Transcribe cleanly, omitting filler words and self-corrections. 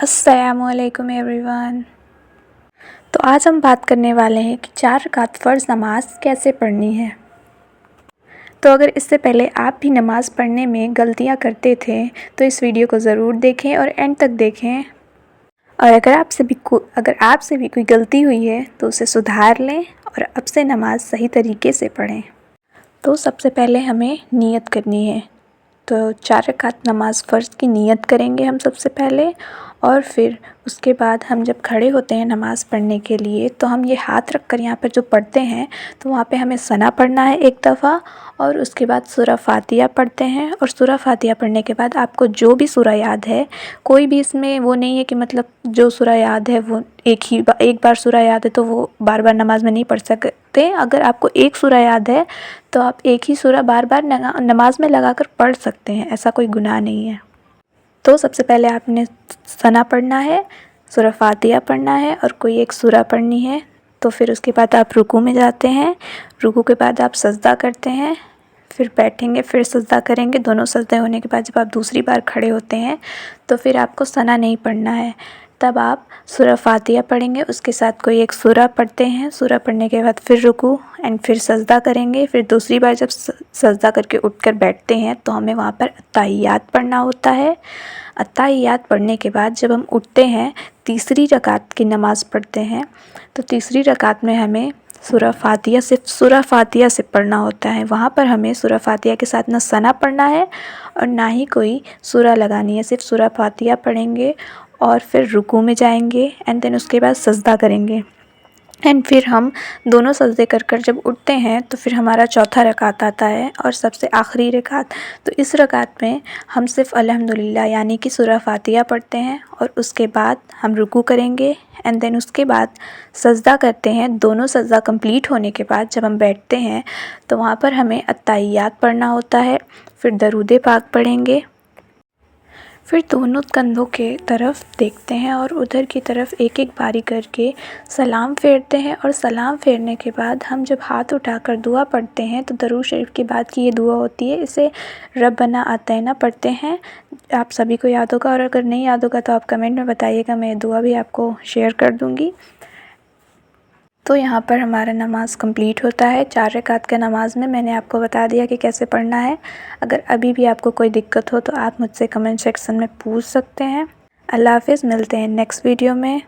अस्सलामुअलैकुम एवरीवन। तो आज हम बात करने वाले हैं कि 4 रकात फ़र्ज़ नमाज कैसे पढ़नी है। तो अगर इससे पहले आप भी नमाज़ पढ़ने में गलतियां करते थे तो इस वीडियो को ज़रूर देखें और एंड तक देखें। और अगर आपसे भी कोई गलती हुई है तो उसे सुधार लें और अब से नमाज सही तरीके से पढ़ें। तो सबसे पहले हमें नियत करनी है। तो 4 रकात नमाज़ फ़र्ज़ की नियत करेंगे हम सबसे पहले, और फिर उसके बाद हम जब खड़े होते हैं नमाज़ पढ़ने के लिए तो हम ये हाथ रख कर यहाँ पर जो पढ़ते हैं तो वहाँ पे हमें सना पढ़ना है एक दफ़ा, और उसके बाद सूरा फ़ातिहा पढ़ते हैं। और सूरा फ़ातिहा पढ़ने के बाद आपको जो भी सूरा याद है, कोई भी इसमें वो नहीं है कि मतलब जो सूरा याद है वो एक बार सूरा याद है तो वो बार बार नमाज में नहीं पढ़ सकते। अगर आपको एक सूरा याद है तो आप एक ही सूरा बार बार नमाज में लगा कर पढ़ सकते हैं, ऐसा कोई गुनाह नहीं है। तो सबसे पहले आपने सना पढ़ना है, सूरा फ़ातिहा पढ़ना है और कोई एक सूरा पढ़नी है। तो फिर उसके बाद आप रुकू में जाते हैं, रुकू के बाद आप सजदा करते हैं, फिर बैठेंगे, फिर सजदा करेंगे। दोनों सजदे होने के बाद जब आप दूसरी बार खड़े होते हैं तो फिर आपको सना नहीं पढ़ना है, तब आप सूरा फ़ातिहा पढ़ेंगे, उसके साथ कोई एक सूरा पढ़ते हैं। सूरा पढ़ने के बाद फिर रुकू एंड फिर सजदा करेंगे। फिर दूसरी बार जब सजदा करके उठकर बैठते हैं तो हमें वहाँ पर अत्ताहियात पढ़ना होता है। अत्ताहियात पढ़ने के बाद जब हम उठते हैं, तीसरी रकात की नमाज़ पढ़ते हैं, तो तीसरी रकात में हमें सूरा फ़ातिहा से पढ़ना होता है। वहाँ पर हमें सूरा फ़ातिहा के साथ ना सना पढ़ना है और ना ही कोई सूरा लगानी है, सिर्फ सूरा फ़ातिहा पढ़ेंगे और फिर रुकू में जाएंगे एंड देन उसके बाद सजदा करेंगे। एंड फिर हम दोनों सजदे कर जब उठते हैं तो फिर हमारा चौथा रकात आता है और सबसे आखिरी रकात। तो इस रकात में हम सिर्फ अल्हम्दुलिल्लाह यानी कि सूरा फ़ातिहा पढ़ते हैं और उसके बाद हम रुकू करेंगे एंड देन उसके बाद सजदा करते हैं। दोनों सजदा कंप्लीट होने के बाद जब हम बैठते हैं तो वहाँ पर हमें अत्ताहियात पढ़ना होता है, फिर दरूद पाक पढ़ेंगे, फिर दोनों कंधों के तरफ देखते हैं और उधर की तरफ एक एक बारी करके सलाम फेरते हैं। और सलाम फेरने के बाद हम जब हाथ उठाकर दुआ पढ़ते हैं तो दरूद शरीफ के बाद की ये दुआ होती है, इसे रब्बना आतैना पढ़ते हैं। आप सभी को याद होगा, और अगर नहीं याद होगा तो आप कमेंट में बताइएगा, मैं दुआ भी आपको शेयर कर दूँगी। तो यहाँ पर हमारा नमाज़ कंप्लीट होता है। 4 रकात का नमाज में मैंने आपको बता दिया कि कैसे पढ़ना है। अगर अभी भी आपको कोई दिक्कत हो तो आप मुझसे कमेंट सेक्शन में पूछ सकते हैं। अल्लाह हाफ़िज़, मिलते हैं नेक्स्ट वीडियो में।